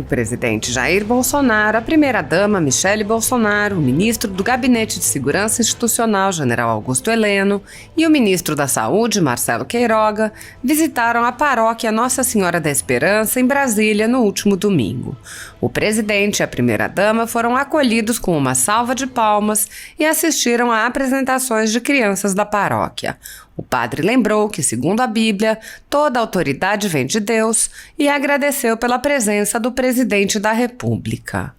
O presidente Jair Bolsonaro, a primeira-dama Michele Bolsonaro, o ministro do Gabinete de Segurança Institucional, general Augusto Heleno, e o ministro da Saúde, Marcelo Queiroga, visitaram a paróquia Nossa Senhora da Esperança, em Brasília, no último domingo. O presidente e a primeira-dama foram acolhidos com uma salva de palmas e assistiram a apresentações de crianças da paróquia. O padre lembrou que, segundo a Bíblia, toda autoridade vem de Deus e agradeceu pela presença do presidente da República.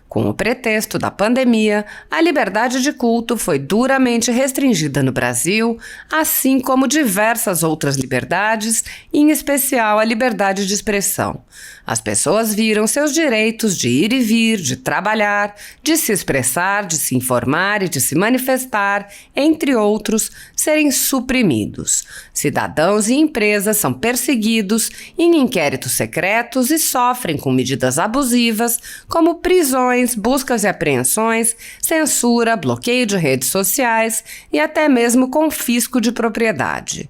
Com o pretexto da pandemia, a liberdade de culto foi duramente restringida no Brasil, assim como diversas outras liberdades, em especial a liberdade de expressão. As pessoas viram seus direitos de ir e vir, de trabalhar, de se expressar, de se informar e de se manifestar, entre outros, serem suprimidos. Cidadãos e empresas são perseguidos em inquéritos secretos e sofrem com medidas abusivas, como prisões, buscas e apreensões, censura, bloqueio de redes sociais e até mesmo confisco de propriedade.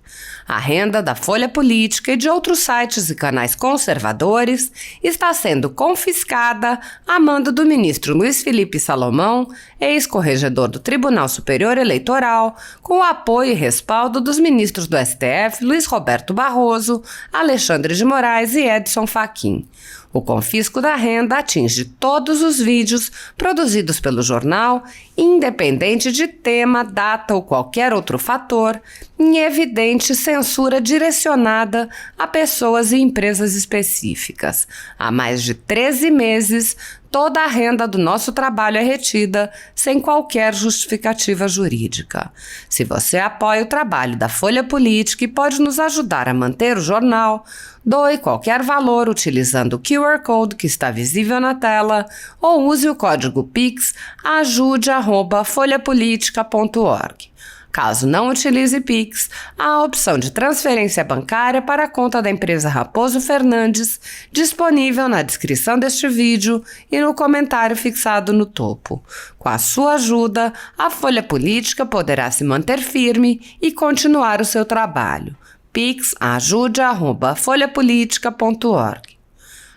A renda da Folha Política e de outros sites e canais conservadores está sendo confiscada a mando do ministro Luiz Felipe Salomão, ex-corregedor do Tribunal Superior Eleitoral, com o apoio e respaldo dos ministros do STF Luiz Roberto Barroso, Alexandre de Moraes e Edson Fachin. O confisco da renda atinge todos os vídeos produzidos pelo jornal, independente de tema, data ou qualquer outro fator, em evidente censura direcionada a pessoas e empresas específicas. Há mais de 13 meses, toda a renda do nosso trabalho é retida sem qualquer justificativa jurídica. Se você apoia o trabalho da Folha Política e pode nos ajudar a manter o jornal, doe qualquer valor utilizando o QR Code que está visível na tela ou use o código PIX ajude@folhapolitica.org. Caso não utilize Pix, há a opção de transferência bancária para a conta da empresa Raposo Fernandes, disponível na descrição deste vídeo e no comentário fixado no topo. Com a sua ajuda, a Folha Política poderá se manter firme e continuar o seu trabalho. Pix ajude@folhapolitica.org.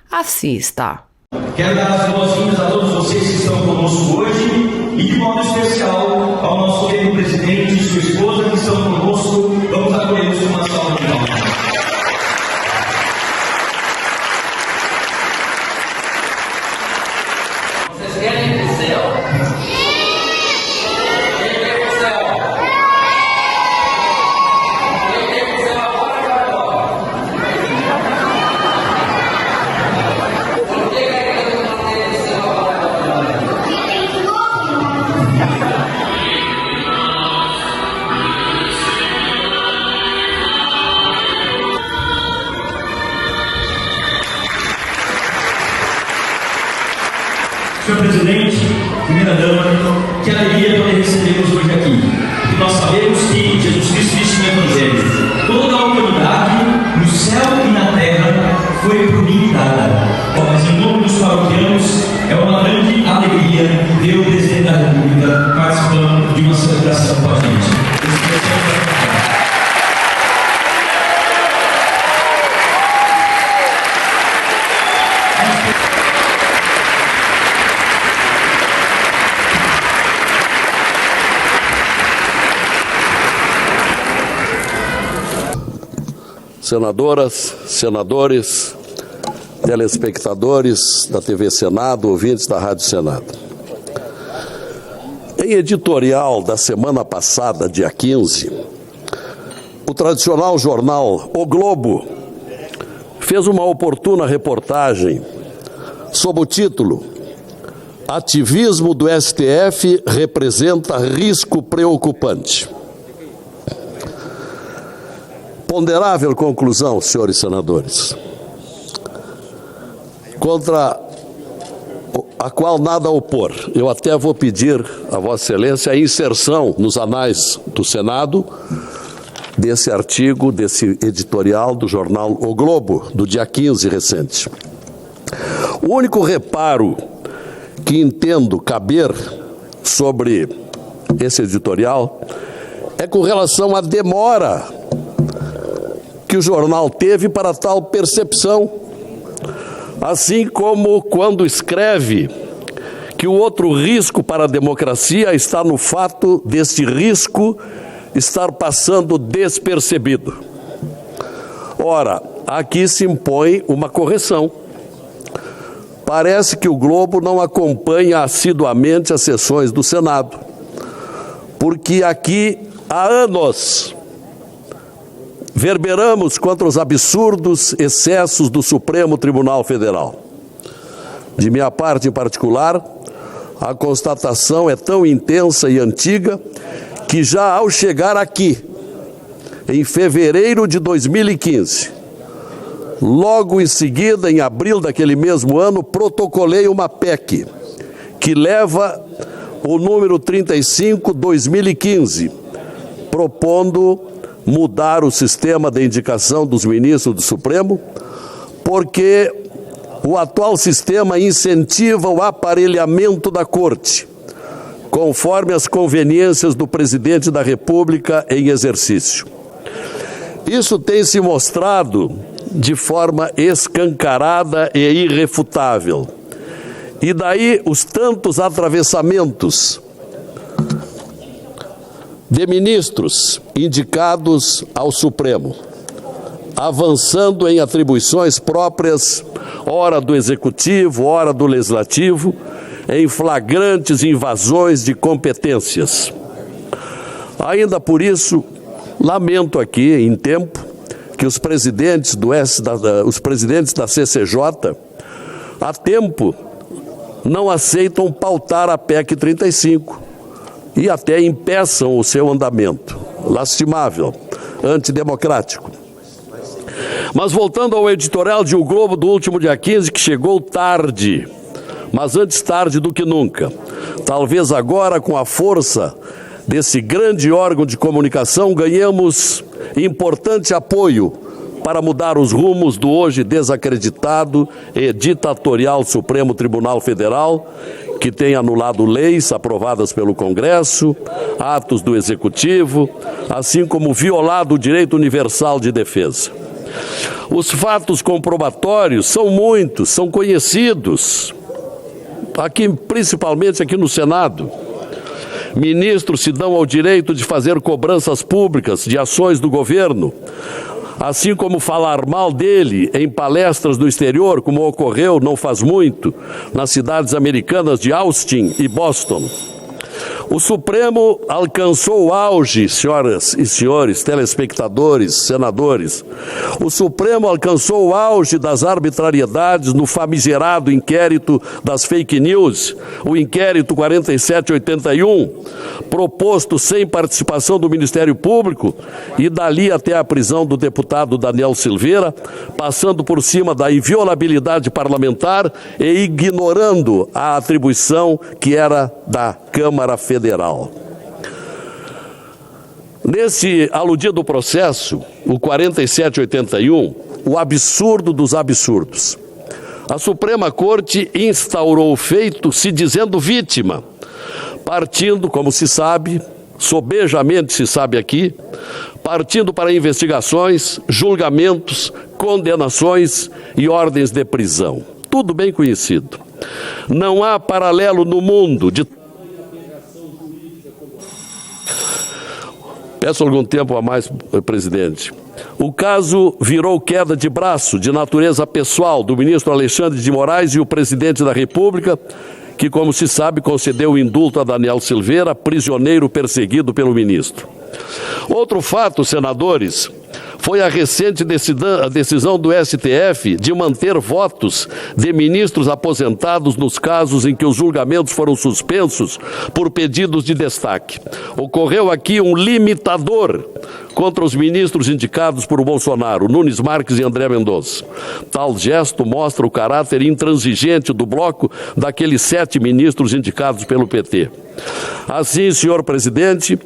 Assista. Quero dar as boas-vindas a todos vocês que estão conosco hoje e, de modo especial, ao nosso querido presidente e sua esposa que estão conosco. Vamos acolhê-los com uma salva de palmas. Vocês querem ir para o céu? Senhor presidente, primeira-dama, que alegria poder recebê-los hoje aqui. Porque nós sabemos que Jesus Cristo disse no Evangelho: toda a autoridade no céu e na terra foi por mim dada. Mas em nome dos paroquianos, é uma grande alegria ver o presidente da República participando de uma celebração com a gente. Senadoras, senadores, telespectadores da TV Senado, ouvintes da Rádio Senado. Em editorial da semana passada, dia 15, o tradicional jornal O Globo fez uma oportuna reportagem sob o título "Ativismo do STF representa risco preocupante". Ponderável conclusão, senhores senadores, contra a qual nada opor. Eu até vou pedir a Vossa Excelência a inserção nos anais do Senado desse artigo, desse editorial do jornal O Globo, do dia 15 recente. O único reparo que entendo caber sobre esse editorial é com relação à demora que o jornal teve para tal percepção, Assim como quando escreve que o outro risco para a democracia está no fato deste risco estar passando despercebido. Ora, aqui se impõe uma correção. Parece que o Globo não acompanha assiduamente as sessões do Senado, porque aqui há anos verberamos contra os absurdos excessos do Supremo Tribunal Federal. De minha parte em particular, a constatação é tão intensa e antiga que já ao chegar aqui, em fevereiro de 2015, logo em seguida, em abril daquele mesmo ano, protocolei uma PEC que leva o número 35/2015, propondo mudar o sistema de indicação dos ministros do Supremo, porque o atual sistema incentiva o aparelhamento da Corte, conforme as conveniências do presidente da República em exercício. Isso tem se mostrado de forma escancarada e irrefutável. E daí os tantos atravessamentos de ministros indicados ao Supremo, avançando em atribuições próprias, ora do Executivo, ora do Legislativo, em flagrantes invasões de competências. Ainda por isso, lamento aqui, em tempo, que os presidentes da CCJ, há tempo, não aceitam pautar a PEC 35 e até impeçam o seu andamento. Lastimável, antidemocrático. Mas voltando ao editorial de O Globo do último dia 15, que chegou tarde, mas antes tarde do que nunca. Talvez agora, com a força desse grande órgão de comunicação, ganhemos importante apoio para mudar os rumos do hoje desacreditado e ditatorial Supremo Tribunal Federal, que tem anulado leis aprovadas pelo Congresso, atos do Executivo, assim como violado o direito universal de defesa. Os fatos comprobatórios são muitos, são conhecidos, principalmente aqui no Senado. Ministros se dão ao direito de fazer cobranças públicas de ações do governo, assim como falar mal dele em palestras no exterior, como ocorreu não faz muito nas cidades americanas de Austin e Boston. O Supremo alcançou o auge, senhoras e senhores, telespectadores, senadores. O Supremo alcançou o auge das arbitrariedades no famigerado inquérito das fake news, o inquérito 4781, proposto sem participação do Ministério Público e dali até a prisão do deputado Daniel Silveira, passando por cima da inviolabilidade parlamentar e ignorando a atribuição que era da Câmara Federal. Nesse aludido processo, o 4781, o absurdo dos absurdos. A Suprema Corte instaurou o feito se dizendo vítima, partindo, como se sabe, sobejamente se sabe aqui, partindo para investigações, julgamentos, condenações e ordens de prisão. Tudo bem conhecido. Não há paralelo no mundo de... Peço algum tempo a mais, presidente. O caso virou queda de braço de natureza pessoal do ministro Alexandre de Moraes e o presidente da República, que, como se sabe, concedeu o indulto a Daniel Silveira, prisioneiro perseguido pelo ministro. Outro fato, senadores, foi a recente decisão do STF de manter votos de ministros aposentados nos casos em que os julgamentos foram suspensos por pedidos de destaque. Ocorreu aqui um limitador contra os ministros indicados por Bolsonaro, Nunes Marques e André Mendonça. Tal gesto mostra o caráter intransigente do bloco daqueles 7 ministros indicados pelo PT. Assim, senhor presidente,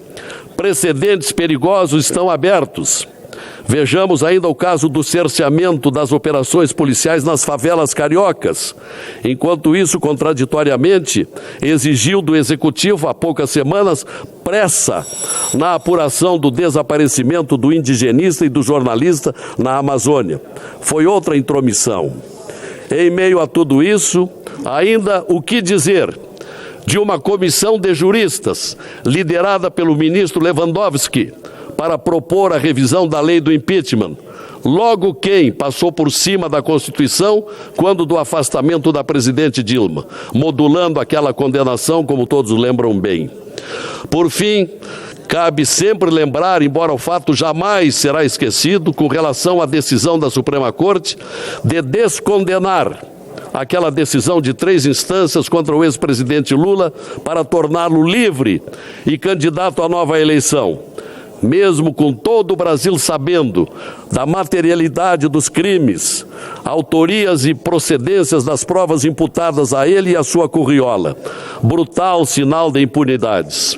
precedentes perigosos estão abertos. Vejamos ainda o caso do cerceamento das operações policiais nas favelas cariocas. Enquanto isso, contraditoriamente, exigiu do Executivo, há poucas semanas, pressa na apuração do desaparecimento do indigenista e do jornalista na Amazônia. Foi outra intromissão. Em meio a tudo isso, ainda o que dizer de uma comissão de juristas, liderada pelo ministro Lewandowski, para propor a revisão da lei do impeachment? Logo quem passou por cima da Constituição quando do afastamento da presidente Dilma, modulando aquela condenação, como todos lembram bem. Por fim, cabe sempre lembrar, embora o fato jamais será esquecido, com relação à decisão da Suprema Corte de descondenar aquela decisão de 3 instâncias contra o ex-presidente Lula para torná-lo livre e candidato à nova eleição. Mesmo com todo o Brasil sabendo da materialidade dos crimes, autorias e procedências das provas imputadas a ele e à sua curriola. Brutal sinal de impunidades.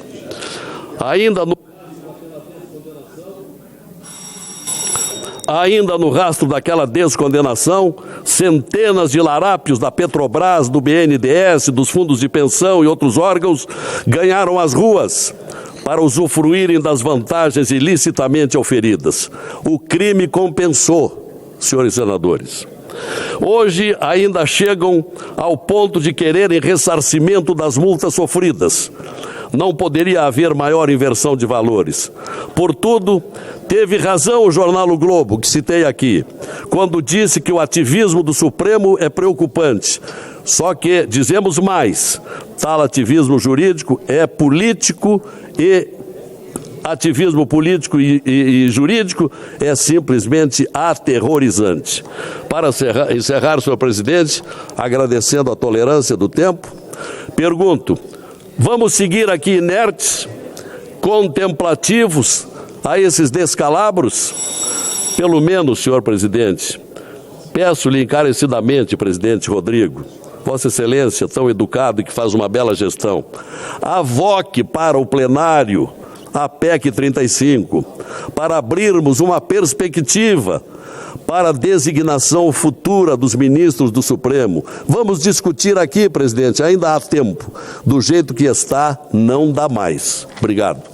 Ainda no rastro daquela descondenação, centenas de larápios da Petrobras, do BNDES, dos fundos de pensão e outros órgãos ganharam as ruas para usufruírem das vantagens ilicitamente auferidas. O crime compensou, senhores senadores. Hoje ainda chegam ao ponto de quererem ressarcimento das multas sofridas. Não poderia haver maior inversão de valores. Portudo, teve razão o jornal O Globo, que citei aqui, quando disse que o ativismo do Supremo é preocupante. Só que, dizemos mais, tal ativismo jurídico é político e ativismo político e jurídico é simplesmente aterrorizante. Para encerrar, senhor presidente, agradecendo a tolerância do tempo, pergunto, vamos seguir aqui inertes, contemplativos a esses descalabros? Pelo menos, senhor presidente, peço-lhe encarecidamente, presidente Rodrigo, Vossa Excelência, tão educado e que faz uma bela gestão, avoque para o plenário a PEC 35, para abrirmos uma perspectiva para a designação futura dos ministros do Supremo. Vamos discutir aqui, presidente, ainda há tempo. Do jeito que está, não dá mais. Obrigado.